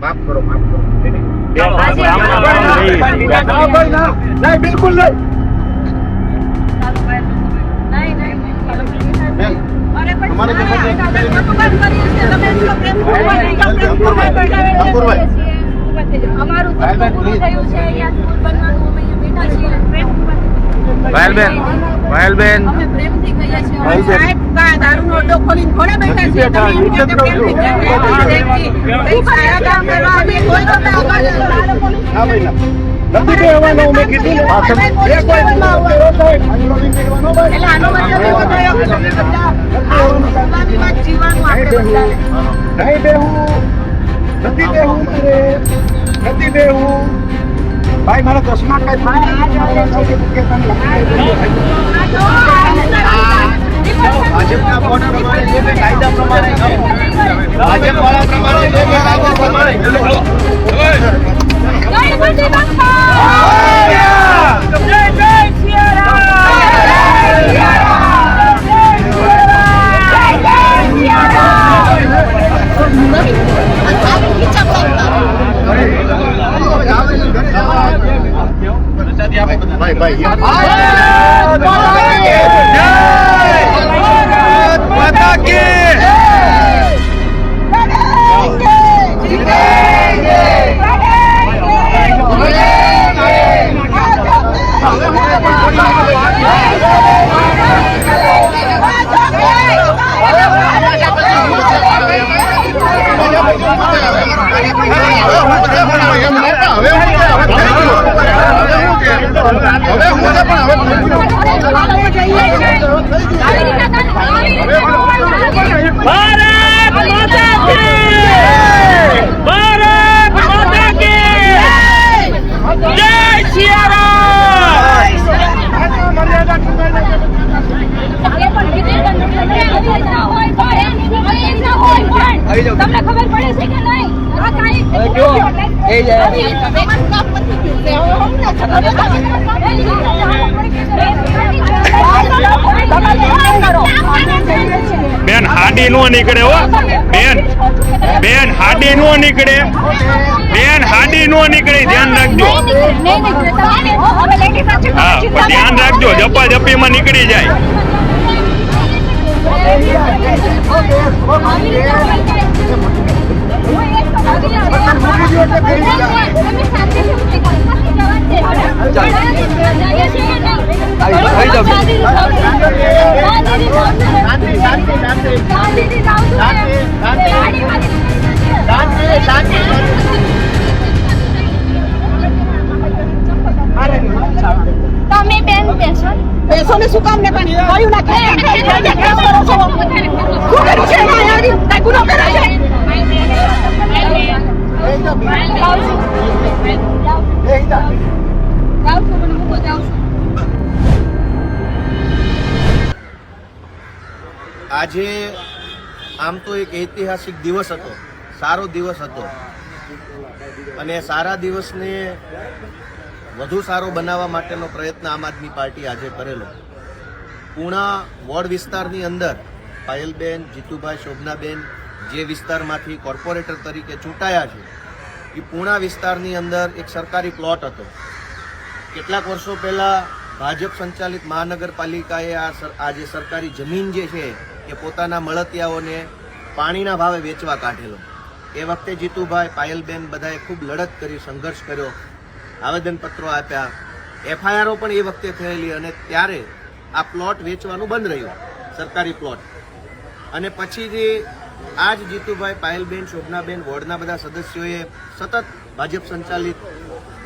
માફ કરો નહીં, બિલકુલ નહીં. પાયલબેન દારૂનો અડ્ડો ખોલીને ઘોડે બેઠા છીએ. નથી બેહવાનું મેં કીધું ને. નહીં બેહું, નથી બેહું, નથી બેહું. ભાઈ મારા ચશ્મા કઈ ભાજપના કોના પ્રમાણે જે કાયદા પ્રમાણે ભાજપ વાળા પ્રમાણે જે કાયદા પ્રમાણે તમને ખબર પડે છે કે નહીં? આ કાઈ બેન હાડી નો નીકળે હો બેન હાડી નો નીકળે, બેન હાડી નો નીકળે, ધ્યાન રાખજો. હા પણ ધ્યાન રાખજો, જપા જપી માં નીકળી જાય. તમે બેન બેસો ને શું કામ ને પણ કર્યું ના શું કર્યું છે કઈ ગુનો કર્યો છે? આજે આમ તો એક ઐતિહાસિક દિવસ હતો, સારો દિવસ હતો અને સારા દિવસને વધુ સારો બનાવવા માટેનો પ્રયત્ન આમ આદમી પાર્ટી આજે કરેલો. પૂણા વોર્ડ વિસ્તારની અંદર પાયલબેન, જીતુભાઈ, શોભનાબેન જે વિસ્તારમાંથી કોર્પોરેટર તરીકે ચૂંટાયા છે એ પૂણા વિસ્તારની અંદર એક સરકારી પ્લોટ હતો. કેટલાક વર્ષો પહેલા ભાજપ સંચાલિત મહાનગરપાલિકાએ આ જે સરકારી જમીન જે છે એ પોતાના મળતિયાઓને પાણીના ભાવે વેચવા કાઢેલો. એ વખતે જીતુભાઈ, પાયલબેન બધાએ ખૂબ લડત કરી, સંઘર્ષ કર્યો, આવેદનપત્રો આપ્યા, એફઆઈઆરો પણ એ વખતે થયેલી અને ત્યારે આ પ્લોટ વેચવાનું બંધ રહ્યું, સરકારી પ્લોટ. અને પછી જે આજ જીતુભાઈ, પાયલબેન, શોભનાબેન વોર્ડના બધા સદસ્યોએ સતત ભાજપ સંચાલિત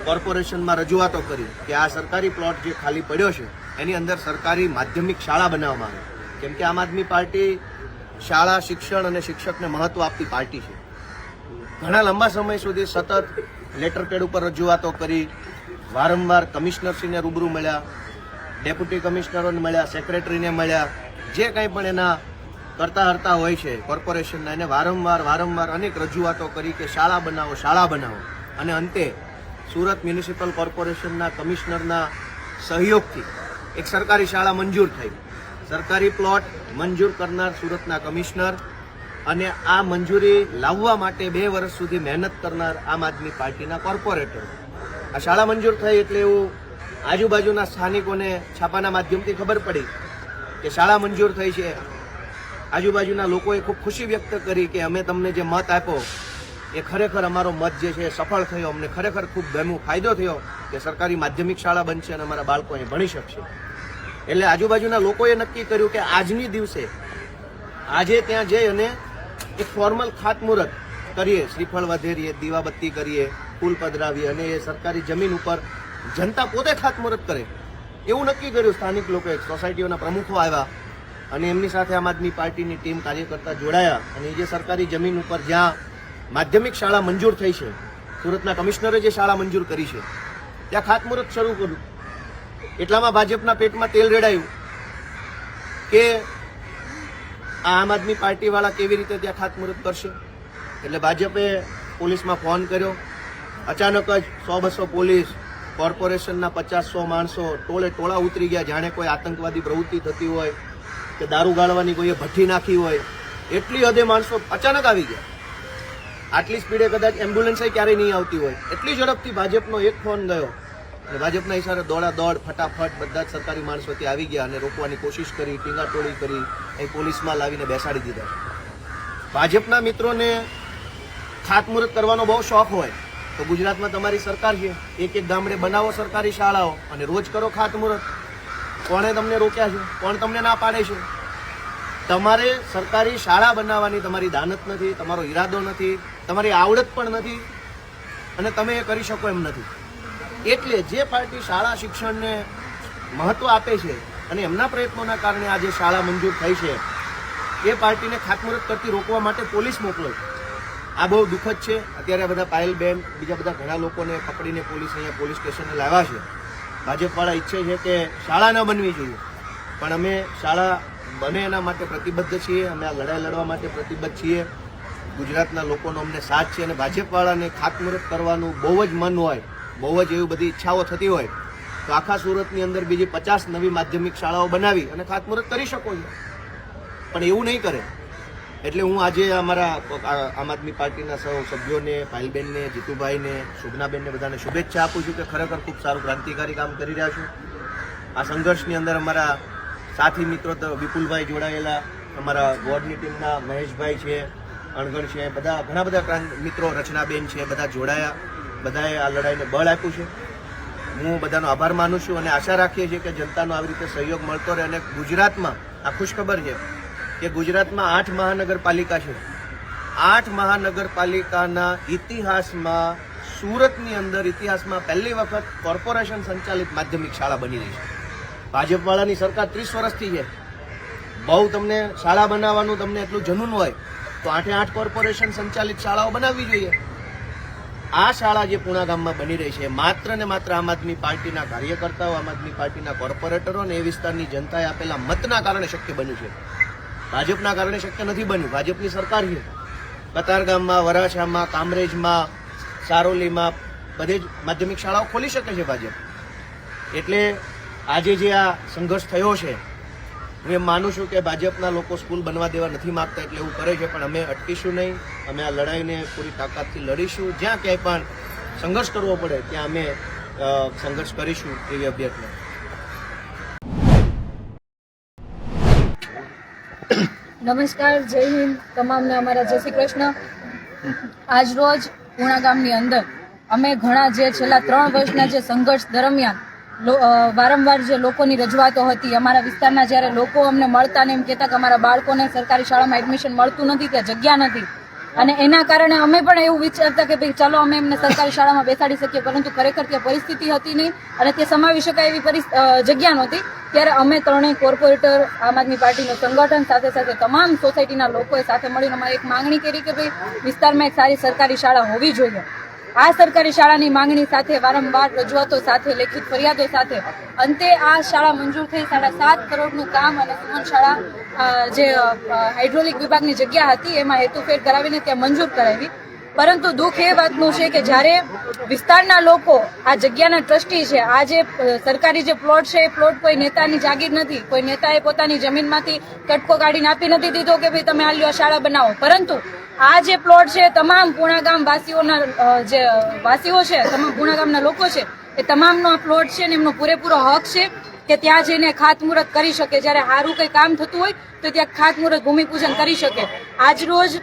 કોર્પોરેશનમાં રજૂઆતો કરી કે આ સરકારી પ્લોટ જે ખાલી પડ્યો છે એની અંદર સરકારી માધ્યમિક શાળા બનાવવામાં આવે. કેમ કે આમ આદમી પાર્ટી શાળા, શિક્ષણ અને શિક્ષકને મહત્વ આપતી પાર્ટી છે. ઘણા લાંબા સમય સુધી સતત લેટર પેડ ઉપર રજૂઆતો કરી, વારંવાર કમિશનરશ્રીને રૂબરૂ મળ્યા, ડેપ્યુટી કમિશનરોને મળ્યા, સેક્રેટરીને મળ્યા, જે કંઈ પણ એના કરતા હરતા હોય છે કોર્પોરેશનના, એને વારંવાર અનેક રજૂઆતો કરી કે શાળા બનાવો, શાળા બનાવો. અને અંતે સુરત મ્યુનિસિપલ કોર્પોરેશનના કમિશનરના સહયોગથી એક સરકારી શાળા મંજૂર થઈ. સરકારી પ્લોટ મંજૂર કરનાર સુરતના કમિશનર અને આ મંજૂરી લાવવા માટે 2 વર્ષ સુધી મહેનત કરનાર આમ આદમી પાર્ટીના કોર્પોરેટર. આ શાળા મંજૂર થઈ એટલે એવું આજુબાજુના સ્થાનિકોને છાપાના માધ્યમથી ખબર પડી કે શાળા મંજૂર થઈ છે. આજુબાજુના લોકોએ ખૂબ ખુશી વ્યક્ત કરી કે અમે તમને જે મત આપ્યો એ ખરેખર અમારો મત જે છે એ સફળ થયો, અમને ખરેખર ખૂબ ગમ્યું, ફાયદો થયો કે સરકારી માધ્યમિક શાળા બનશે અને અમારા બાળકો અહીં ભણી શકશે. એટલે આજુબાજુના લોકોએ નક્કી કર્યું કે આજની દિવસે આજે ત્યાં જઈ અને એક ફોર્મલ ખાતમુહૂર્ત કરીએ, શ્રીફળ વધેરીએ, દીવાબત્તી કરીએ, ફૂલ પધરાવીએ અને એ સરકારી જમીન ઉપર જનતા પોતે ખાતમુહૂર્ત કરે એવું નક્કી કર્યું. સ્થાનિક લોકોએ, સોસાયટીઓના પ્રમુખો આવ્યા અને એમની સાથે આમ આદમી પાર્ટીની ટીમ કાર્યકર્તા જોડાયા અને જે સરકારી જમીન ઉપર જ્યાં માધ્યમિક શાળા મંજૂર થઈ છે, સુરતના કમિશનરે જે શાળા મંજૂર કરી છે, ત્યાં ખાતમુહૂર્ત શરૂ કર્યું. એટલામાં ભાજપના પેટમાં તેલ રેડાયું કે આ આમ આદમી પાર્ટીવાળા કેવી રીતે ત્યાં ખાતમુહૂર્ત કરશે. એટલે ભાજપે પોલીસમાં ફોન કર્યો. અચાનક જ 100-200 પોલીસ, કોર્પોરેશનના 50-100 માણસો ટોળે ટોળા ઉતરી ગયા, જાણે કોઈ આતંકવાદી પ્રવૃત્તિ થતી હોય કે દારૂ ગાળવાની કોઈએ ભઠ્ઠી નાખી હોય. એટલી હદે માણસો અચાનક આવી ગયા. આટલી સ્પીડે કદાચ એમ્બ્યુલન્સ ક્યારેય નહીં આવતી હોય. એટલી ઝડપથી ભાજપનો એક ફોન ગયો અને ભાજપના ઇશારે દોડ ફટાફટ બધા જ સરકારી માણસો ત્યાં આવી ગયા અને રોકવાની કોશિશ કરી, ટીંગાટોળી કરી, અહીં પોલીસમાં લાવીને બેસાડી દીધા. ભાજપના મિત્રોને ખાતમુહૂર્ત કરવાનો બહુ શોખ હોય તો ગુજરાતમાં તમારી સરકાર છે, એક ગામડે બનાવો સરકારી શાળાઓ અને રોજ કરો ખાતમુહૂર્ત. કોણે તમને રોક્યા છે? કોણ તમને ના પાડે છે? તમારે સરકારી શાળા બનાવવાની તમારી દાનત નથી, તમારો ઈરાદો નથી, તમારી આવડત પણ નથી અને તમે એ કરી શકો એમ નથી. એટલે જે પાર્ટી શાળા શિક્ષણને મહત્વ આપે છે અને એમના પ્રયત્નોના કારણે આજે શાળા મંજૂર થઈ છે, એ પાર્ટીને ખાતમુહૂર્ત કરતી રોકવા માટે પોલીસ મોકલો છે. આ બહુ દુઃખદ છે. અત્યારે બધા પાયલબેન, બીજા બધા ઘણા લોકોને પકડીને પોલીસ અહીંયા પોલીસ સ્ટેશને લાવ્યા છે. ભાજપવાળા ઈચ્છે છે કે શાળા ન બનવી જોઈએ, પણ અમે શાળા બને એના માટે પ્રતિબદ્ધ છીએ. અમે આ લડાઈ લડવા માટે પ્રતિબદ્ધ છીએ. ગુજરાતના લોકોનો અમને સાથ છે અને ભાજપવાળાને ખાતમુહૂર્ત કરવાનું બહુ જ મન હોય, બહુ જ એવી બધી ઈચ્છાઓ થતી હોય તો આખા સુરતની અંદર બીજી 50 નવી માધ્યમિક શાળાઓ બનાવી અને ખાતમુહૂર્ત કરી શકો છો, પણ એવું નહીં કરે. એટલે હું આજે અમારા આમ આદમી પાર્ટીના સૌ સભ્યોને, પાયલબેનને, જીતુભાઈને, શુભનાબેનને બધાને શુભેચ્છા આપું છું કે ખરેખર ખૂબ સારું ક્રાંતિકારી કામ કરી રહ્યા છું. આ સંઘર્ષની અંદર અમારા સાથી મિત્રો તો વિપુલભાઈ જોડાયેલા, અમારા બોર્ડની ટીમના મહેશભાઈ છે, અણગણ છે, બધા ઘણા બધા મિત્રો, રચનાબેન છે, બધા જોડાયા. બધાએ આ લડાઈને બળ આપ્યું છે. હું બધાનો આભાર માનું છું અને આશા રાખીએ છીએ કે જનતાનો આવી રીતે સહયોગ મળતો રહે. અને ગુજરાતમાં આ ખુશખબર છે કે ગુજરાતમાં 8 મહાનગરપાલિકા છે. 8 મહાનગરપાલિકાના ઇતિહાસમાં સુરતની અંદર ઇતિહાસમાં પહેલી વખત કોર્પોરેશન સંચાલિત માધ્યમિક શાળા બની રહી છે. ભાજપવાળાની સરકાર 30 વર્ષથી છે. બહુ તમને શાળા બનાવવાનું તમને એટલું જનૂન હોય તો 8 કોર્પોરેશન સંચાલિત શાળાઓ બનાવવી જોઈએ. આ શાળા જે પૂણા ગામમાં બની રહી છે માત્ર ને માત્ર આમ આદમી પાર્ટીના કાર્યકર્તાઓ, આમ આદમી પાર્ટીના કોર્પોરેટરો અને એ વિસ્તારની જનતાએ આપેલા મતના કારણે શક્ય બન્યું છે. ભાજપના કારણે શક્ય નથી બન્યું. ભાજપની સરકાર છે. કતારગામમાં, વરાછામાં, કામરેજમાં, સારોલીમાં બધે જ માધ્યમિક શાળાઓ ખોલી શકે છે ભાજપ. એટલે આજે જે આ સંઘર્ષ થયો છે, હું એમ માનું છું કે ભાજપના લોકો સ્કૂલ બનવા દેવા નથી માંગતા એટલે એવું કરે છે, પણ અમે અટકીશું નહીં. અમે આ લડાઈને પૂરી તાકાતથી લડીશું. જ્યાં ક્યાંય પણ સંઘર્ષ કરવો પડે ત્યાં અમે સંઘર્ષ કરીશું એવી અભ્યર્થના. નમસ્કાર, જય હિન્દ તમામને અમારા જય શ્રી કૃષ્ણ. આજ રોજ પૂણા ગામની અંદર અમે ઘણા જે છેલ્લા 3 વર્ષના જે સંઘર્ષ દરમિયાન વારંવાર જે લોકોની રજૂઆતો હતી, અમારા વિસ્તારના જ્યારે લોકો અમને મળતા ને એમ કહેતા કે અમારા બાળકોને સરકારી શાળામાં એડમિશન મળતું નથી, ત્યાં જગ્યા નથી, અને એના કારણે અમે પણ એવું વિચારતા કે ભાઈ ચાલો અમે એમને સરકારી શાળામાં બેસાડી શકીએ, પરંતુ ખરેખર ત્યાં પરિસ્થિતિ હતી નહીં અને તે સમાવી શકાય એવી જગ્યા નહોતી. ત્યારે અમે 3 કોર્પોરેટર, આમ આદમી પાર્ટીનું સંગઠન, સાથે સાથે તમામ સોસાયટીના લોકોએ સાથે મળીને અમારે એક માંગણી કરી કે ભાઈ વિસ્તારમાં એક સારી સરકારી શાળા હોવી જોઈએ. આ સરકારી શાળાની માંગણી સાથે વારંવાર રજૂઆતો સાથે, લેખિત ફરિયાદો સાથે અંતે આ શાળા મંજૂર થઈ. 7.5 કરોડનું કામ અને સુમન શાળા જે હાઇડ્રોલિક વિભાગની જગ્યા હતી એમાં હેતુફેર કરાવીને ત્યાં મંજૂર કરાવી. પરંતુ દુઃખ એ વાતનું છે કે જ્યારે વિસ્તારના લોકો આ જગ્યાના ટ્રસ્ટી છે, આ જે સરકારી જે પ્લોટ છે એ પ્લોટ કોઈ નેતાની જાગીર નથી, કોઈ નેતાએ પોતાની જમીનમાંથી કટકો કાઢીને આપી નથી દીધો કે ભાઈ તમે આ લ્યો શાળા બનાવો, પરંતુ આ જે પ્લોટ છે તમામ પૂણા ગામ વાસીઓના જે વાસીઓ છે, તમામ પૂણા ગામના લોકો છે એ તમામનો આ પ્લોટ છે ને એમનો પૂરેપૂરો હક છે કે ત્યાં જઈને ખાતમુહૂર્ત કરી શકે, જ્યારે સારું કંઈ કામ થતું હોય તો ત્યાં ખાતમુહૂર્ત ભૂમિપૂજન કરી શકે. આજ રોજ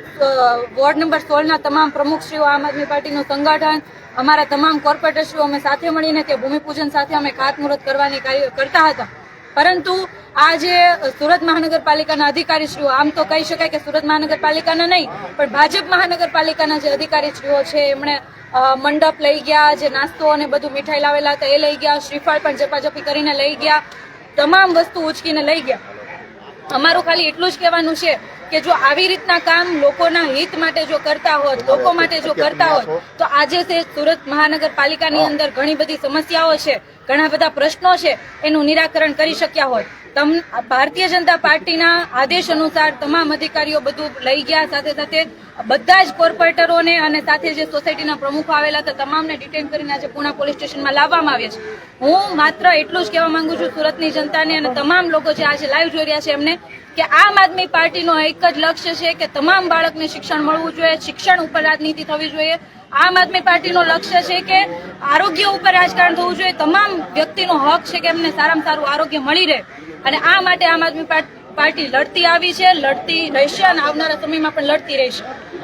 વોર્ડ નંબર 16ના તમામ પ્રમુખશ્રીઓ, આમ આદમી પાર્ટીનું સંગઠન, અમારા તમામ કોર્પોરેટરશ્રીઓ અમે સાથે મળીને ત્યાં ભૂમિપૂજન સાથે અમે ખાતમુહૂર્ત કરવાની કાર્ય કરતા હતા. પરંતુ આ જે સુરત મહાનગરપાલિકાના અધિકારીશ્રીઓ, આમ તો કહી શકાય કે સુરત મહાનગરપાલિકાના નહીં પણ ભાજપ મહાનગરપાલિકાના જે અધિકારીશ્રીઓ છે એમણે મંડપ લઈ ગયા, જે નાસ્તો અને બધું મીઠાઈ લાવેલા હતા એ લઈ ગયા, શ્રીફળ પણ ઝપાઝપી કરીને લઈ ગયા, તમામ વસ્તુ ઉચકીને લઈ ગયા. અમારું ખાલી એટલું જ કહેવાનું છે કે જો આવી રીતના કામ લોકોના હિત માટે જો કરતા હોત, લોકો માટે જો કરતા હોત તો આજે તે સુરત મહાનગરપાલિકાની અંદર ઘણી બધી સમસ્યાઓ છે, ઘણા બધા પ્રશ્નો છે એનું નિરાકરણ કરી શક્યા હોત. ભારતીય જનતા પાર્ટીના આદેશ અનુસાર તમામ અધિકારીઓ બધું લઈ ગયા, સાથે સાથે બધા જ કોર્પોરેટરોને અને સાથે જે સોસાયટીના પ્રમુખો આવેલા હતા તમામને ડિટેન કરીને આજે પૂણા પોલીસ સ્ટેશનમાં લાવવામાં આવ્યા છે. હું માત્ર એટલું જ કહેવા માંગુ છું સુરતની જનતાને અને તમામ લોકો જે આજે લાઈવ જોઈ રહ્યા છે એમને કે આમ આદમી પાર્ટીનો એક જ લક્ષ્ય છે કે તમામ બાળકને શિક્ષણ મળવું જોઈએ, શિક્ષણ ઉપર રાજનીતિ થવી જોઈએ. આમ આદમી પાર્ટીનો લક્ષ્ય છે કે આરોગ્ય ઉપર રાજકારણ થવું જોઈએ. તમામ વ્યક્તિનો હક છે કે એમને સારામાં સારું આરોગ્ય મળી રહે અને આ માટે આમ આદમી પાર્ટી લડતી આવી છે, લડતી રહેશે અને આવનારા સમયમાં પણ લડતી રહેશે.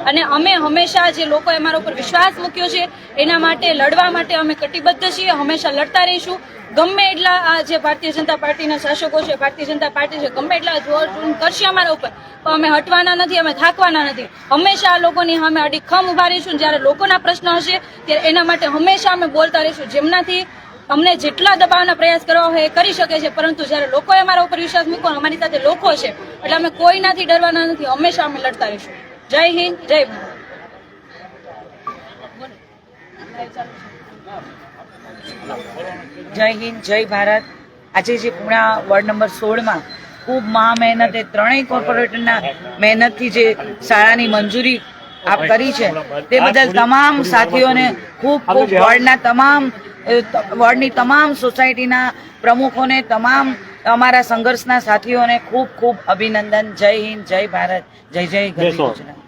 અને અમે હંમેશા જે લોકોએ અમારા ઉપર વિશ્વાસ મૂક્યો છે એના માટે લડવા માટે અમે કટિબદ્ધ છીએ, હંમેશા લડતા રહીશું. ગમે એટલા આ જે ભારતીય જનતા પાર્ટીના શાસકો છે, ભારતીય જનતા પાર્ટી છે, ગમે એટલા જોર કરશે અમારા ઉપર તો અમે હટવાના નથી, અમે થાકવાના નથી. હંમેશા આ લોકોની સામે અડીખમ ઉભા રહીશું. જ્યારે લોકોના પ્રશ્ન હશે ત્યારે એના માટે હંમેશા અમે બોલતા રહીશું. જેમનાથી અમને જેટલા દબાવના પ્રયાસ કરવા હોય એ કરી શકે છે, પરંતુ જ્યારે લોકોએ અમારા ઉપર વિશ્વાસ મૂક્યો, અમારી સાથે લોકો છે એટલે અમે કોઈનાથી ડરવાના નથી, હંમેશા અમે લડતા રહીશું. જય હિન્દ, જય ભારત. જય હિન્દ, જય ભારત. આજે જે પૂણા વોર્ડ નંબર 16માં ખૂબ મહા મહેનતે ત્રણેય કોર્પોરેટરના મહેનતથી જે શાળાની મંજૂરી આપ કરી છે તે બદલ તમામ સાથીઓને ખૂબ ખૂબ વોર્ડની તમામ સોસાયટીના પ્રમુખોને, તમામ અમારા સંઘર્ષના સાથીઓને ખૂબ ખૂબ અભિનંદન. જય હિન્દ, જય ભારત, જય જય ગરવી ગુજરાત.